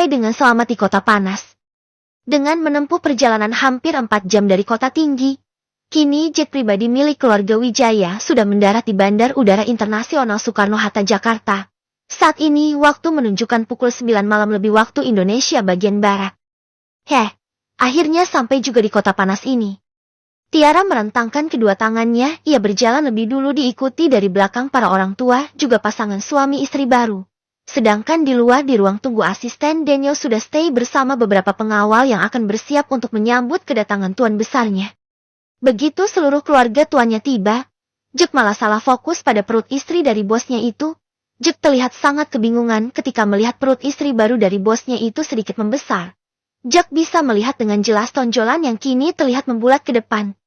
sampai dengan selamat di kota panas. Dengan menempuh perjalanan hampir 4 jam dari kota tinggi, kini jet pribadi milik keluarga Wijaya sudah mendarat di Bandar Udara Internasional Soekarno-Hatta, Jakarta. Saat ini waktu menunjukkan pukul 9 malam lebih waktu Indonesia bagian Barat. Akhirnya sampai juga di kota panas ini. Tiara merentangkan kedua tangannya, ia berjalan lebih dulu diikuti dari belakang para orang tua, juga pasangan suami istri baru. Sedangkan di luar di ruang tunggu asisten Daniel sudah stay bersama beberapa pengawal yang akan bersiap untuk menyambut kedatangan tuan besarnya. Begitu seluruh keluarga tuannya tiba, Jack malah salah fokus pada perut istri dari bosnya itu. Jack terlihat sangat kebingungan ketika melihat perut istri baru dari bosnya itu sedikit membesar. Jack bisa melihat dengan jelas tonjolan yang kini terlihat membulat ke depan.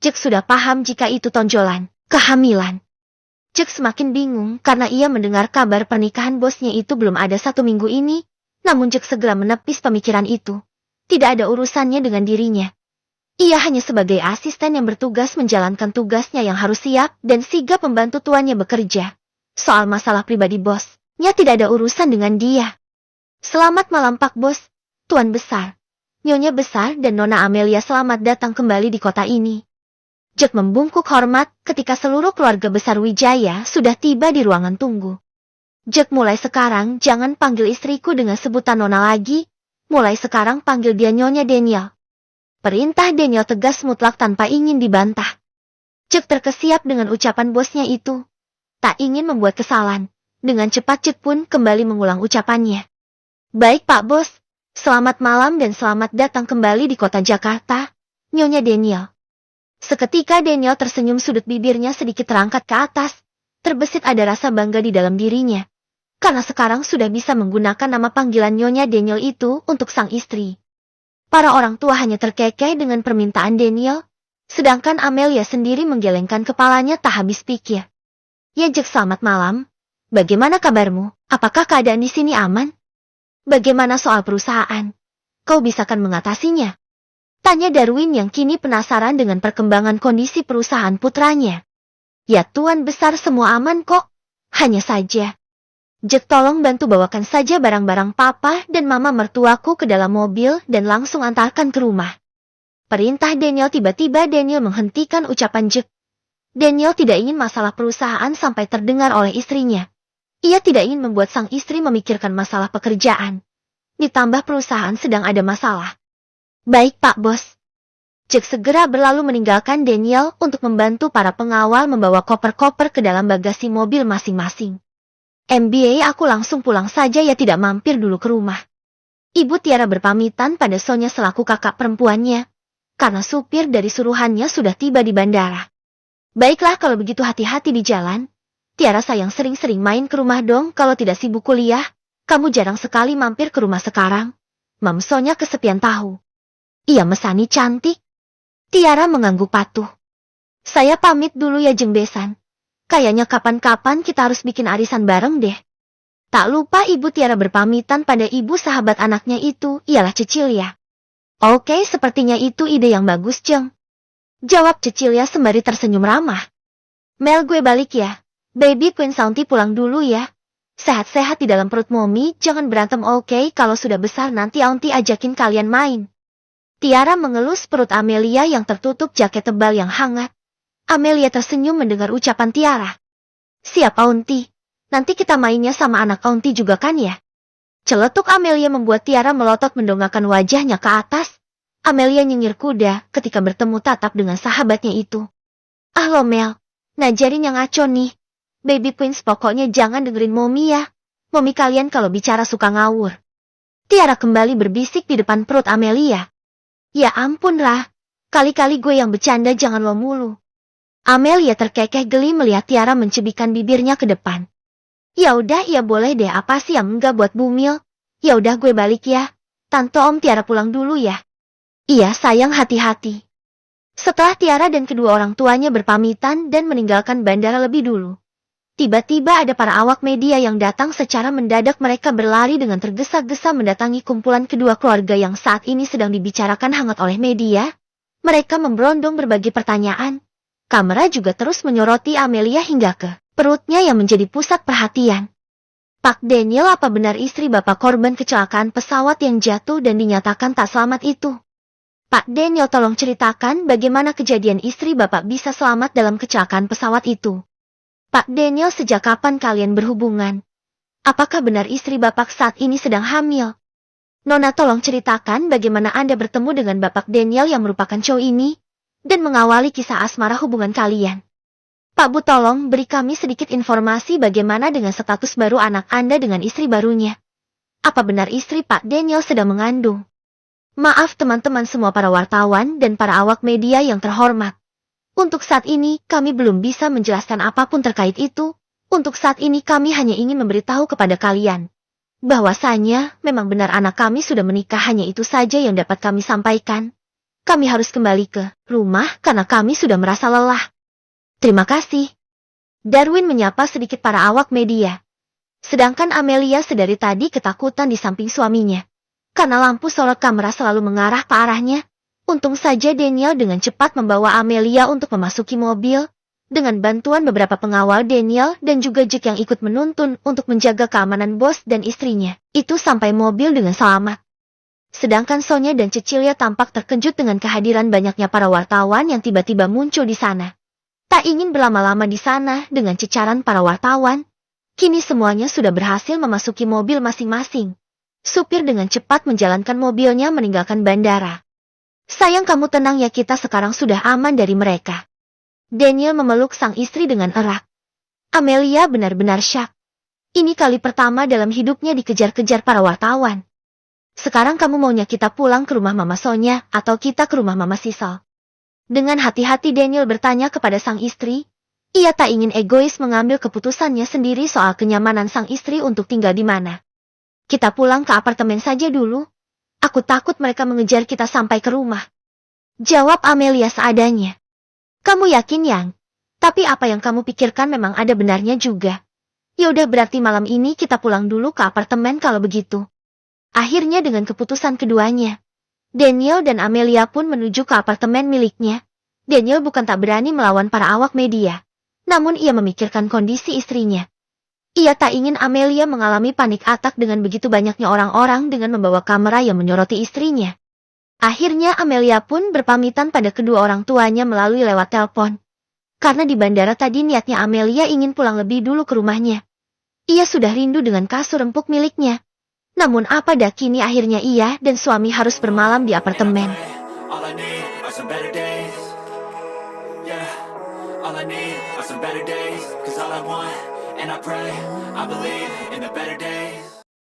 Jack sudah paham jika itu tonjolan kehamilan. Jack semakin bingung karena ia mendengar kabar pernikahan bosnya itu belum ada 1 minggu ini. Namun Jack segera menepis pemikiran itu. Tidak ada urusannya dengan dirinya. Ia hanya sebagai asisten yang bertugas menjalankan tugasnya yang harus siap dan sigap membantu tuannya bekerja. Soal masalah pribadi bosnya tidak ada urusan dengan dia. Selamat malam Pak Bos, Tuan Besar, Nyonya Besar dan Nona Amelia, selamat datang kembali di kota ini. Jack membungkuk hormat ketika seluruh keluarga besar Wijaya sudah tiba di ruangan tunggu. Jack, mulai sekarang jangan panggil istriku dengan sebutan Nona lagi, mulai sekarang panggil dia Nyonya Daniel. Perintah Daniel tegas mutlak tanpa ingin dibantah. Jack terkesiap dengan ucapan bosnya itu. Tak ingin membuat kesalahan, dengan cepat Jack pun kembali mengulang ucapannya. Baik Pak Bos, selamat malam dan selamat datang kembali di kota Jakarta, Nyonya Daniel. Seketika Daniel tersenyum, sudut bibirnya sedikit terangkat ke atas. Terbesit ada rasa bangga di dalam dirinya. Karena sekarang sudah bisa menggunakan nama panggilan Nyonya Daniel itu untuk sang istri. Para orang tua hanya terkekeh dengan permintaan Daniel. Sedangkan Amelia sendiri menggelengkan kepalanya tak habis pikir. Ya Jack, selamat malam. Bagaimana kabarmu? Apakah keadaan di sini aman? Bagaimana soal perusahaan? Kau bisakan mengatasinya? Tanya Darwin yang kini penasaran dengan perkembangan kondisi perusahaan putranya. Ya Tuan Besar, semua aman kok. Hanya saja, Jack, tolong bantu bawakan saja barang-barang papa dan mama mertuaku ke dalam mobil dan langsung antarkan ke rumah. Perintah Daniel. Tiba-tiba Daniel menghentikan ucapan Jack. Daniel tidak ingin masalah perusahaan sampai terdengar oleh istrinya. Ia tidak ingin membuat sang istri memikirkan masalah pekerjaan. Ditambah perusahaan sedang ada masalah. Baik Pak Bos. Jack segera berlalu meninggalkan Daniel untuk membantu para pengawal membawa koper-koper ke dalam bagasi mobil masing-masing. MBA, aku langsung pulang saja ya, tidak mampir dulu ke rumah. Ibu Tiara berpamitan pada Sonya selaku kakak perempuannya. Karena supir dari suruhannya sudah tiba di bandara. Baiklah kalau begitu, hati-hati di jalan. Tiara sayang, sering-sering main ke rumah dong kalau tidak sibuk kuliah. Kamu jarang sekali mampir ke rumah sekarang. Mam Sonya kesepian tahu. Iya Mesani cantik. Tiara mengangguk patuh. Saya pamit dulu ya Jeng Besan. Kayaknya kapan-kapan kita harus bikin arisan bareng deh. Tak lupa Ibu Tiara berpamitan pada ibu sahabat anaknya itu, ialah Cecilia. Oke, sepertinya itu ide yang bagus Jeng. Jawab Cecilia sembari tersenyum ramah. Mel, gue balik ya. Baby Queen Saunty pulang dulu ya. Sehat-sehat di dalam perut Mommy, jangan berantem oke? Kalau sudah besar nanti Aunty ajakin kalian main. Tiara mengelus perut Amelia yang tertutup jaket tebal yang hangat. Amelia tersenyum mendengar ucapan Tiara. Siap Aunty. Nanti kita mainnya sama anak Aunty juga kan ya? Celetuk Amelia membuat Tiara melotot mendongakkan wajahnya ke atas. Amelia nyengir kuda ketika bertemu tatap dengan sahabatnya itu. Ah lo Mel, ngajarin yang ngaco nih. Baby Queens, pokoknya jangan dengerin Mommy ya. Mommy kalian kalau bicara suka ngawur. Tiara kembali berbisik di depan perut Amelia. Ya ampun Rah, kali-kali gue yang bercanda, jangan lo mulu. Amelia terkekeh geli melihat Tiara mencebikkan bibirnya ke depan. Ya udah, ya boleh deh, apa sih yang enggak buat bumil? Ya udah gue balik ya. Tante Om, Tiara pulang dulu ya. Iya sayang, hati-hati. Setelah Tiara dan kedua orang tuanya berpamitan dan meninggalkan bandara lebih dulu, tiba-tiba ada para awak media yang datang secara mendadak. Mereka berlari dengan tergesa-gesa mendatangi kumpulan kedua keluarga yang saat ini sedang dibicarakan hangat oleh media. Mereka memberondong berbagai pertanyaan. Kamera juga terus menyoroti Amelia hingga ke perutnya yang menjadi pusat perhatian. Pak Daniel, apa benar istri Bapak korban kecelakaan pesawat yang jatuh dan dinyatakan tak selamat itu? Pak Daniel, tolong ceritakan bagaimana kejadian istri Bapak bisa selamat dalam kecelakaan pesawat itu. Pak Daniel, sejak kapan kalian berhubungan? Apakah benar istri Bapak saat ini sedang hamil? Nona, tolong ceritakan bagaimana Anda bertemu dengan Bapak Daniel yang merupakan cowok ini, dan mengawali kisah asmara hubungan kalian. Pak Bu, tolong beri kami sedikit informasi bagaimana dengan status baru anak Anda dengan istri barunya. Apa benar istri Pak Daniel sedang mengandung? Maaf teman-teman semua, para wartawan dan para awak media yang terhormat. Untuk saat ini kami belum bisa menjelaskan apapun terkait itu. Untuk saat ini kami hanya ingin memberitahu kepada kalian bahwasanya memang benar anak kami sudah menikah, hanya itu saja yang dapat kami sampaikan. Kami harus kembali ke rumah karena kami sudah merasa lelah. Terima kasih. Darwin menyapa sedikit para awak media. Sedangkan Amelia sedari tadi ketakutan di samping suaminya. Karena lampu sorot kamera selalu mengarah ke arahnya. Untung saja Daniel dengan cepat membawa Amelia untuk memasuki mobil. Dengan bantuan beberapa pengawal Daniel dan juga Jack yang ikut menuntun untuk menjaga keamanan bos dan istrinya, itu sampai mobil dengan selamat. Sedangkan Sonya dan Cecilia tampak terkejut dengan kehadiran banyaknya para wartawan yang tiba-tiba muncul di sana. Tak ingin berlama-lama di sana dengan cecaran para wartawan, kini semuanya sudah berhasil memasuki mobil masing-masing. Supir dengan cepat menjalankan mobilnya meninggalkan bandara. Sayang, kamu tenang ya, kita sekarang sudah aman dari mereka. Daniel memeluk sang istri dengan erat. Amelia benar-benar syak. Ini kali pertama dalam hidupnya dikejar-kejar para wartawan. Sekarang kamu maunya kita pulang ke rumah Mama Sonya atau kita ke rumah Mama Sisal? Dengan hati-hati Daniel bertanya kepada sang istri. Ia tak ingin egois mengambil keputusannya sendiri soal kenyamanan sang istri untuk tinggal di mana. Kita pulang ke apartemen saja dulu. Aku takut mereka mengejar kita sampai ke rumah. Jawab Amelia seadanya. Kamu yakin, Yang? Tapi apa yang kamu pikirkan memang ada benarnya juga. Yaudah, berarti malam ini kita pulang dulu ke apartemen kalau begitu. Akhirnya dengan keputusan keduanya, Daniel dan Amelia pun menuju ke apartemen miliknya. Daniel bukan tak berani melawan para awak media. Namun ia memikirkan kondisi istrinya. Ia tak ingin Amelia mengalami panik atak dengan begitu banyaknya orang-orang dengan membawa kamera yang menyoroti istrinya. Akhirnya Amelia pun berpamitan pada kedua orang tuanya melalui lewat telepon. Karena di bandara tadi niatnya Amelia ingin pulang lebih dulu ke rumahnya. Ia sudah rindu dengan kasur empuk miliknya. Namun apa dah, kini akhirnya ia dan suami harus bermalam di apartemen. And I pray, I believe in the better days.